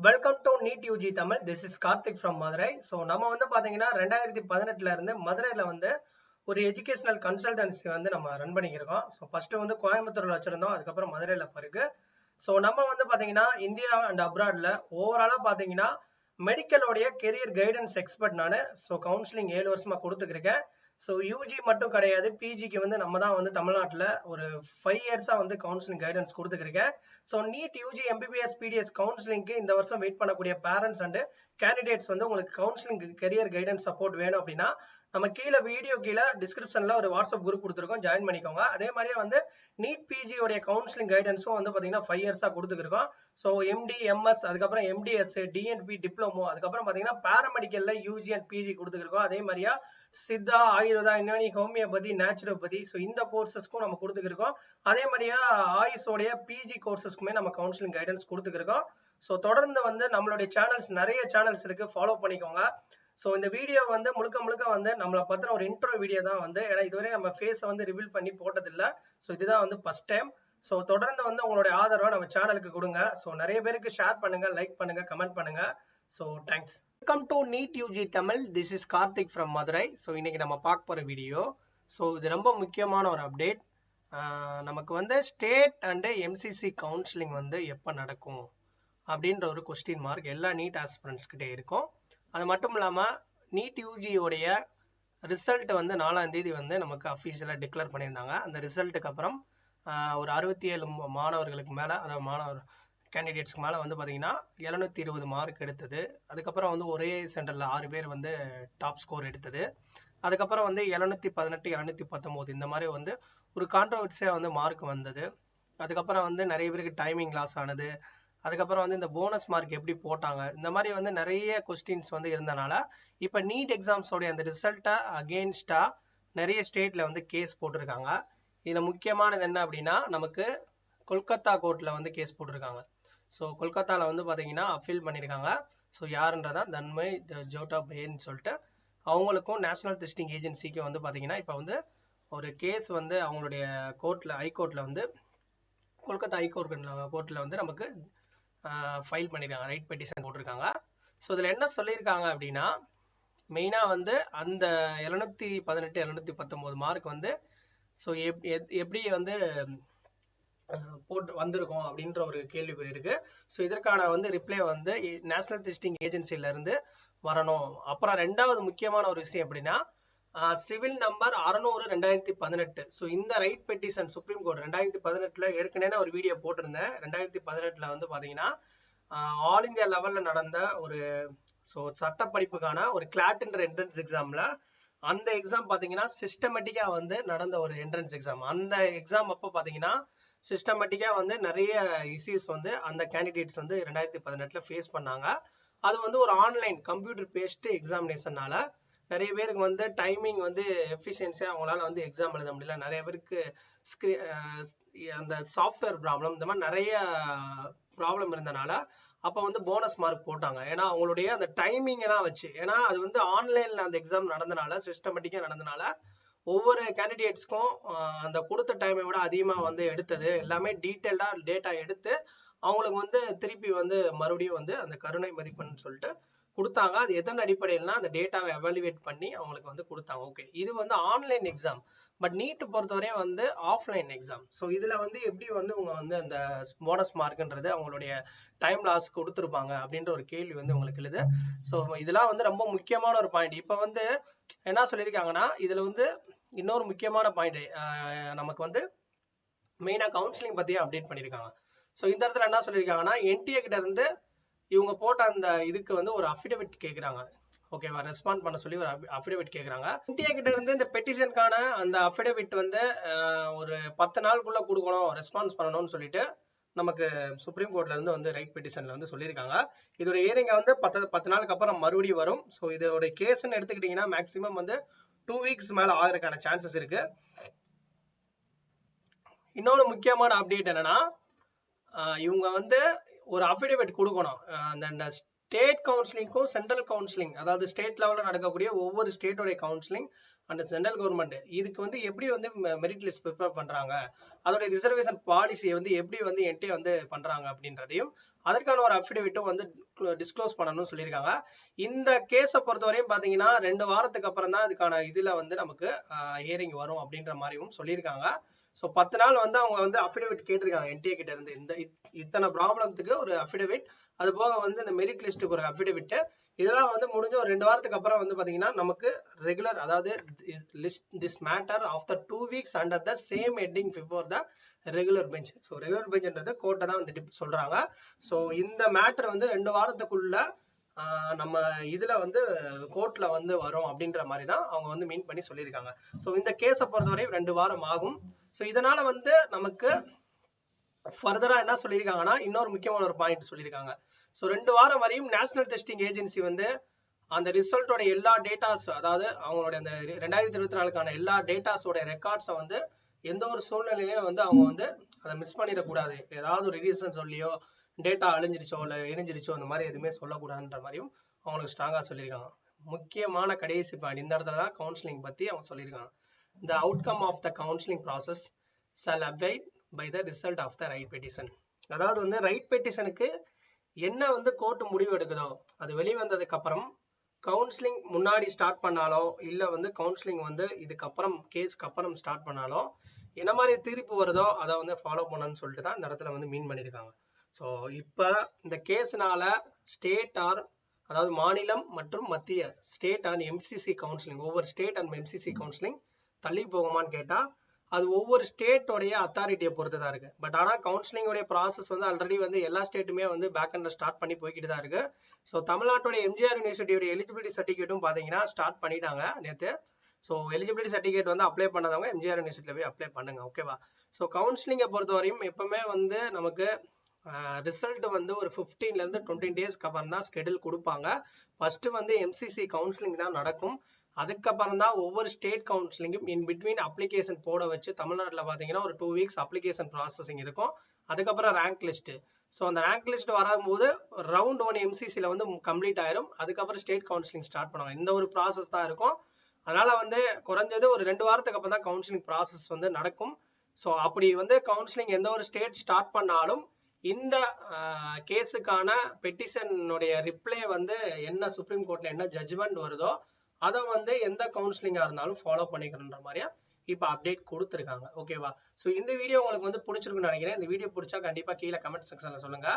Welcome to NEET UG Tamil. This is Karthik from Madurai. So நம்ம வந்து பார்த்தீங்கன்னா 2018 இருந்து மதுரையில் வந்து ஒரு எஜுகேஷனல் கன்சல்டன்சி வந்து நம்ம ரன் பண்ணிக்கிருக்கோம். ஸோ ஃபர்ஸ்ட் வந்து கோயம்புத்தூர்ல வச்சிருந்தோம், அதுக்கப்புறம் மதுரையில் இருக்கு. ஸோ நம்ம வந்து பார்த்தீங்கன்னா இந்தியா அண்ட் அப்ராட்ல ஓவராலாக பார்த்தீங்கன்னா மெடிக்கலோடைய கெரியர் கைடன்ஸ் எக்ஸ்பர்ட் நான். ஸோ கவுன்சிலிங் 7 வருஷமா கொடுத்துருக்கேன். ஸோ யூஜி மட்டும் கிடையாது, பிஜிக்கு வந்து நம்ம தான் வந்து தமிழ்நாட்டில் ஒரு 5 இயர்ஸாக வந்து கவுன்சிலிங் கைடன்ஸ் கொடுத்துருக்கேன். So NEET UG MBBS BDS கவுன்சிலிங்க்கு இந்த வருஷம் வெயிட் பண்ணக்கூடிய பேரண்ட்ஸ் அண்ட் கேண்டிடேட்ஸ் வந்து உங்களுக்கு கவுன்சிலிங் கெரியர் கைடன்ஸ் சப்போர்ட் வேணும் அப்படின்னா நம்ம கீழே வீடியோ கீழே டிஸ்கிரிப்ஷன்ல ஒரு வாட்ஸ்அப் குரூப் கொடுத்துருக்கோம், ஜாயின் பண்ணிக்கோங்க. அதே மாதிரியே வந்து நீட் பிஜி உடைய கவுன்சிலிங் கைடன்ஸும் வந்து பார்த்தீங்கன்னா 5 இயர்ஸாக கொடுத்துருக்கோம். ஸோ எம்டி எம்எஸ், அதுக்கப்புறம் எம்டிஎஸ், டிஎன்பி டிப்ளமோ, அதுக்கப்புறம் பார்த்தீங்கன்னா பேராமெடிக்கல்ல யூஜி அண்ட் பிஜி கொடுத்துருக்கோம். அதே மாதிரியா Siddha, Ayurveda, Unani, homeopathy, naturopathy, so இந்த கோர்சஸ்க்கும் நம்ம கொடுத்துருக்கோம். அதே மாதிரியா ஆயுஷோடைய பிஜி கோர்சஸ்க்குமே நம்ம கவுன்சிலிங் கைடன்ஸ் கொடுத்துருக்கோம். ஸோ தொடர்ந்து வந்து நம்மளுடைய சேனல்ஸ், நிறைய சேனல்ஸ் இருக்கு, ஃபாலோ பண்ணிக்கோங்க. ஸோ இந்த வீடியோ வந்து முழுக்க முழுக்க வந்து நம்மளை பத்தின ஒரு இன்ட்ரோ வீடியோ தான் வந்து, ஏன்னா இதுவரை நம்ம ஃபேஸை வந்து ரிவீல் பண்ணி போட்டதில்லை. ஸோ இதுதான் வந்து ஃபர்ஸ்ட் டைம். ஸோ தொடர்ந்து வந்து உங்களுடைய ஆதரவை நம்ம சேனலுக்கு கொடுங்க. ஸோ நிறைய பேருக்கு ஷேர் பண்ணுங்க, லைக் பண்ணுங்க, கமெண்ட் பண்ணுங்க. So thanks. Welcome to NEET UG Tamil. This is Karthik from Madurai. So இன்னைக்கு நம்ம பார்க்க போற வீடியோ, ஸோ இது ரொம்ப முக்கியமான ஒரு அப்டேட். நமக்கு வந்து ஸ்டேட் அண்ட் எம்சிசி கவுன்சிலிங் வந்து எப்போ நடக்கும் அப்படின்ற ஒரு கொஸ்டின் மார்க் எல்லா நீட் ஆஸ்பிரண்ட்ஸ் கிட்டே இருக்கும். அது மட்டும் இல்லாமல் நீட் யூஜியோடைய ரிசல்ட் வந்து 4ஆம் தேதி வந்து நமக்கு அஃபீஷியலாக டிக்ளேர் பண்ணியிருந்தாங்க. அந்த ரிசல்ட்டுக்கு அப்புறம் ஒரு 67 மாணவர்களுக்கு மேலே, அதாவது மாணவர் கேண்டிடேட்ஸ்க்கு மேலே வந்து பார்த்தீங்கன்னா 720 மார்க் எடுத்தது. அதுக்கப்புறம் வந்து ஒரே சென்டரில் 6 பேர் வந்து டாப் ஸ்கோர் எடுத்தது. அதுக்கப்புறம் வந்து 718, 719 இந்த மாதிரி வந்து ஒரு கான்ட்ரவர்சியாக வந்து மார்க் வந்தது. அதுக்கப்புறம் வந்து நிறைய பேருக்கு டைமிங் லாஸ் ஆனது. அதுக்கப்புறம் வந்து இந்த போனஸ் மார்க் எப்படி போட்டாங்க, இந்த மாதிரி வந்து நிறைய கொஸ்டின்ஸ் வந்து இருந்தனால இப்போ நீட் எக்ஸாம்ஸோடைய அந்த ரிசல்ட்டை அகெயின்ஸ்டா நிறைய ஸ்டேட்ல வந்து கேஸ் போட்டிருக்காங்க. இதில் முக்கியமானது என்ன அப்படின்னா, நமக்கு கொல்கத்தா கோர்ட்டில் வந்து கேஸ் போட்டிருக்காங்க. ஸோ கொல்கத்தாவில் வந்து பார்த்தீங்கன்னா அப்பீல் பண்ணியிருக்காங்க. ஸோ யாருன்றதா தன்மை ஜோட்டா பேன்னு சொல்லிட்டு அவங்களுக்கும் நேஷனல் டெஸ்டிங் ஏஜென்சிக்கும் வந்து பார்த்தீங்கன்னா இப்போ வந்து ஒரு கேஸ் வந்து அவங்களுடைய கோர்ட்டில், ஹைகோர்ட்டில் வந்து கொல்கத்தா கோர்ட்டில் வந்து நமக்கு ஃபைல் பண்ணியிருக்காங்க, ரைட் பெட்டிஷன் போட்டிருக்காங்க. ஸோ இதில் என்ன சொல்லியிருக்காங்க அப்படின்னா, மெயினாக வந்து அந்த 718, 719 மார்க் வந்து ஸோ எப்படி வந்து போட்டு வந்திருக்கும் அப்படின்ற ஒரு கேள்விக்குறி இருக்கு. ஸோ இதற்கான வந்து ரிப்ளை வந்து நேஷனல் டெஸ்டிங் ஏஜென்சில இருந்து வரணும். அப்புறம் ரெண்டாவது முக்கியமான ஒரு விஷயம் எப்படின்னா, சிவில் நம்பர் 600/2018. ஸோ இந்த ரைட் பெட்டிஷன் சுப்ரீம் கோர்ட் 2018 ஏற்கனவே ஒரு வீடியோ போட்டிருந்தேன். 2018 வந்து பாத்தீங்கன்னா ஆல் இந்தியா லெவல்ல நடந்த ஒரு சட்ட படிப்புக்கான ஒரு கிளாட்ன்ற என்ட்ரன்ஸ் எக்ஸாம்ல, அந்த எக்ஸாம் பாத்தீங்கன்னா சிஸ்டமேட்டிக்கா வந்து நடந்த ஒரு என்ட்ரன்ஸ் எக்ஸாம். அந்த எக்ஸாம் அப்போ பாத்தீங்கன்னா சிஸ்டமேட்டிக்கா வந்து நிறைய இஷ்யூஸ் வந்து அந்த கேண்டிடேட்ஸ் வந்து 2018 ஃபேஸ் பண்ணாங்க. அது வந்து ஒரு ஆன்லைன் கம்ப்யூட்டர் பேஸ்டு எக்ஸாமினேஷனால நிறைய பேருக்கு வந்து டைமிங் வந்து எஃபிஷியன்சியா அவங்களால வந்து எக்ஸாம் எழுத முடியல. நிறைய பேருக்கு அந்த சாஃப்ட்வேர் ப்ராப்ளம், இந்த மாதிரி நிறைய ப்ராப்ளம் இருந்தனால அப்போ வந்து போனஸ் மார்க் போட்டாங்க. ஏன்னா அவங்களுடைய அந்த டைமிங் எல்லாம் வச்சு, ஏன்னா அது வந்து ஆன்லைன்ல அந்த எக்ஸாம் நடந்தனால, சிஸ்டமேட்டிக்கா நடந்தனால ஒவ்வொரு கேண்டிடேட்ஸ்க்கும் அந்த கொடுத்த டைமை விட அதிகமாக வந்து எடுத்தது எல்லாமே டீட்டெயில்டா டேட்டா எடுத்து அவங்களுக்கு வந்து திருப்பி வந்து மறுபடியும் வந்து அந்த கருணை மதிப்பெண் சொல்லிட்டு கொடுத்தாங்க. அது எதன் அடிப்படையில்னா அந்த டேட்டாவை எவாலுவேட் பண்ணி அவங்களுக்கு வந்து கொடுத்தாங்க. ஓகே, இது வந்து ஆன்லைன் எக்ஸாம். பட் நீட் பொறுத்தவரையும் வந்து ஆஃப்லைன் எக்ஸாம். ஸோ இதுல வந்து எப்படி வந்து உங்க வந்து அந்த போனஸ் மார்க்ன்றது அவங்களுடைய டைம் லாஸ் கொடுத்துருப்பாங்க அப்படின்ற ஒரு கேள்வி வந்து உங்களுக்கு எழுது. ஸோ இதெல்லாம் வந்து ரொம்ப முக்கியமான ஒரு பாயிண்ட். இப்போ வந்து என்ன சொல்லியிருக்காங்கன்னா, இதுல வந்து இன்னொரு முக்கியமான பாயிண்ட், நமக்கு வந்து மெயினா கவுன்சிலிங் பத்தியே அப்டேட் பண்ணியிருக்காங்க. ஸோ இந்த இடத்துல என்ன சொல்லியிருக்காங்கன்னா, என்டிஏ கிட்ட இருந்து இவங்க போட்ட அந்த இதுக்கு வந்து ஒரு அஃபிடவிட் கேட்குறாங்க. ஓகேவா, ரெஸ்பாண்ட் பண்ண சொல்லி ஒரு அஃபிடவிட் கேட்குறாங்க. இந்தியா கிட்ட இருந்து இந்த பெட்டிஷனுக்கான அந்த அஃபிடவிட் வந்து ஒரு 10 நாளுக்குள்ள கொடுக்கணும், ரெஸ்பான்ஸ் பண்ணணும்னு சொல்லிட்டு நமக்கு சுப்ரீம் கோர்ட்ல இருந்து வந்து ரைட் பெட்டிஷன்ல வந்து சொல்லியிருக்காங்க. இதோட ஹியரிங் வந்து 10 நாளுக்கு அப்புறம் மறுபடியும் வரும். ஸோ இதோட கேஸ்ன்னு எடுத்துக்கிட்டீங்கன்னா மேக்சிமம் வந்து 2 வீக்ஸ் மேல ஆகிறதுக்கான சான்சஸ் இருக்கு. இன்னொரு முக்கியமான அப்டேட் என்னன்னா, இவங்க வந்து ஒரு அஃபிடவிட் கொடுக்கணும். அந்த ஸ்டேட் கவுன்சிலிங்க்கும் சென்ட்ரல் கவுன்சிலிங், அதாவது ஸ்டேட் லெவல்ல நடக்கக்கூடிய ஒவ்வொரு ஸ்டேட்டோடைய கவுன்சிலிங் அண்ட் சென்ட்ரல் கவர்மெண்ட் இதுக்கு வந்து எப்படி வந்து மெரிட் லிஸ்ட் ப்ரிப்பேர் பண்றாங்க, அதோட ரிசர்வேஷன் பாலிசியை வந்து எப்படி வந்து என்டி வந்து பண்றாங்க அப்படின்றதையும் அதற்கான ஒரு அஃபிடவிட்டும் வந்து டிஸ்க்ளோஸ் பண்ணணும்னு சொல்லியிருக்காங்க. இந்த கேஸை பொறுத்தவரையும் பாத்தீங்கன்னா 2 வாரத்துக்கு அப்புறம் தான் இதுக்கான இதுல வந்து நமக்கு ஹியரிங் வரும் அப்படின்ற மாதிரியும் சொல்லியிருக்காங்க. ஸோ 10 நாள் வந்து அவங்க வந்து அஃபிடவிட் கேட்டிருக்காங்க என்டிஏ கிட்ட இருந்து, இந்த இத்தனை ப்ராப்ளத்துக்கு ஒரு அஃபிடவிட், அது போக வந்து இந்த மெரிட் லிஸ்ட்டுக்கு ஒரு அஃபிடவிட், இதெல்லாம் வந்து முடிஞ்ச ஒரு 2 வாரத்துக்கு அப்புறம் வந்து பாத்தீங்கன்னா நமக்கு ரெகுலர், அதாவது list this matter after 2 weeks under the same heading before the regular bench. So regular பெஞ்ச்ன்றது கோர்ட்டை தான் வந்து சொல்றாங்க. ஸோ இந்த மேட்டர் வந்து 2 வாரத்துக்குள்ள நம்ம இதுல வந்து கோர்ட்ல வந்து வரும் அப்படின்ற மாதிரி தான் அவங்க வந்து மீன் பண்ணி சொல்லியிருக்காங்க. ஸோ இந்த கேஸை பொறுத்தவரை 2 வாரம் ஆகும். ஸோ இதனால வந்து நமக்கு ஃபர்தரா என்ன சொல்லியிருக்காங்கன்னா இன்னொரு முக்கியமான ஒரு பாயிண்ட் சொல்லியிருக்காங்க. ஸோ 2 வாரம் வரையும் நேஷனல் டெஸ்டிங் ஏஜென்சி வந்து அந்த ரிசல்ட்டோட எல்லா டேட்டாஸ், அதாவது அவங்களுடைய அந்த 2024க்கான எல்லா டேட்டாஸோட ரெக்கார்ட்ஸை வந்து எந்த ஒரு சூழ்நிலையிலையும் வந்து அவங்க வந்து அதை மிஸ் பண்ணிடக்கூடாது. ஏதாவது ஒரு ரீசன் சொல்லியோ டேட்டா அழிஞ்சிருச்சோ இல்லை எரிஞ்சிருச்சோ அந்த மாதிரி எதுவுமே சொல்லக்கூடாதுன்ற மாதிரியும் அவங்களுக்கு ஸ்ட்ராங்கா சொல்லியிருக்காங்க. முக்கியமான கடைசி பாயிண்ட் இந்த இடத்துல தான் கவுன்சிலிங் பத்தி அவங்க சொல்லியிருக்காங்க. The outcome of the counseling process shall abide by the result of the right petition. அதாவது வந்து ரைட் பெட்டிஷனுக்கு என்ன வந்து கோர்ட் முடிவு எடுக்குதோ அது வெளிவந்ததுக்கு அப்புறம் கவுன்சிலிங் முன்னாடி ஸ்டார்ட் பண்ணாலோ இல்ல வந்து கவுன்சிலிங் வந்து இதுக்கப்புறம் கேஸ்க்கு அப்புறம் ஸ்டார்ட் பண்ணாலோ என்ன மாதிரி தீர்ப்பு வருதோ அதை வந்து ஃபாலோ பண்ணணும்னு சொல்லிட்டு தான் இந்த இடத்துல வந்து மீன் பண்ணியிருக்காங்க. ஸோ இப்போ இந்த கேஸ்னால ஸ்டேட் ஆர், அதாவது மாநிலம் மற்றும் மத்திய ஸ்டேட் அண்ட் எம்சிசி கவுன்சிலிங், ஒவ்வொரு ஸ்டேட் அண்ட் எம்சிசி கவுன்சிலிங் தள்ளி போகுமான்னு கேட்டா அது ஒவ்வொரு ஸ்டேட்டோடைய அத்தாரிட்டியை பொறுத்து தான் இருக்கு. பட் ஆனால் கவுன்சிலிங்கோடைய ப்ராசஸ் வந்து ஆல்ரெடி வந்து எல்லா ஸ்டேட்டுமே வந்து பேக் அண்ட்ல ஸ்டார்ட் பண்ணி போய்கிட்டு தான் இருக்கு. ஸோ தமிழ்நாட்டுடைய எம்ஜிஆர் யூனிவர்சிட்டியோட எலிஜிபிலிட்டி சர்டிஃபிகேட்டும் பார்த்தீங்கன்னா ஸ்டார்ட் பண்ணிட்டாங்க நேற்று. ஸோ எலிஜிபிலிட்டி சர்டிஃபிகேட் வந்து அப்ளை பண்ணாதவங்க எம்ஜிஆர் யூனிவர்சிட்டியில் போய் அப்ளை பண்ணுங்க, ஓகேவா? ஸோ கவுன்சிலிங்கை பொறுத்தவரையும் எப்பவுமே வந்து நமக்கு ரிசல்ட் வந்து ஒரு 15 to 20 டேஸ்க்கு அப்புறம் தான் ஸ்கெடியூல் கொடுப்பாங்க. ஃபர்ஸ்ட் வந்து எம்சிசி கவுன்சிலிங் தான் நடக்கும். அதுக்கப்புறம் தான் ஒவ்வொரு ஸ்டேட் கவுன்சிலிங்கும் இன் பிட்வீன் அப்ளிகேஷன் போட வச்சு தமிழ்நாட்டில் பார்த்தீங்கன்னா ஒரு 2 weeks அப்ளிகேஷன் ப்ராசஸிங் இருக்கும். அதுக்கப்புறம் ரேங்க் லிஸ்ட். ஸோ அந்த ரேங்க் லிஸ்ட் வரும்போது ரவுண்ட் 1 எம்சிசியில் வந்து கம்ப்ளீட் ஆயிரும். அதுக்கப்புறம் ஸ்டேட் கவுன்சிலிங் ஸ்டார்ட் பண்ணுவாங்க. இந்த ஒரு ப்ராசஸ் தான் இருக்கும். அதனால வந்து குறைஞ்சது ஒரு 2 வாரத்துக்கு அப்புறம் தான் கவுன்சிலிங் ப்ராசஸ் வந்து நடக்கும். ஸோ அப்படி வந்து கவுன்சிலிங் எந்த ஒரு ஸ்டேட் ஸ்டார்ட் பண்ணாலும் இந்த கேஸுக்கான பெட்டிஷனுடைய ரிப்ளை வந்து என்ன சுப்ரீம் கோர்ட்ல என்ன ஜட்ஜ்மெண்ட் வருதோ அதை வந்து எந்த கவுன்சிலிங்கா இருந்தாலும் ஃபாலோ பண்ணிக்கணுன்ற மாதிரியா இப்ப அப்டேட் கொடுத்துருக்காங்க, ஓகேவா? ஸோ இந்த வீடியோ உங்களுக்கு வந்து பிடிச்சிருக்குன்னு நினைக்கிறேன். இந்த வீடியோ பிடிச்சா கண்டிப்பா கீழே கமெண்ட் செக்ஷன்ல சொல்லுங்க.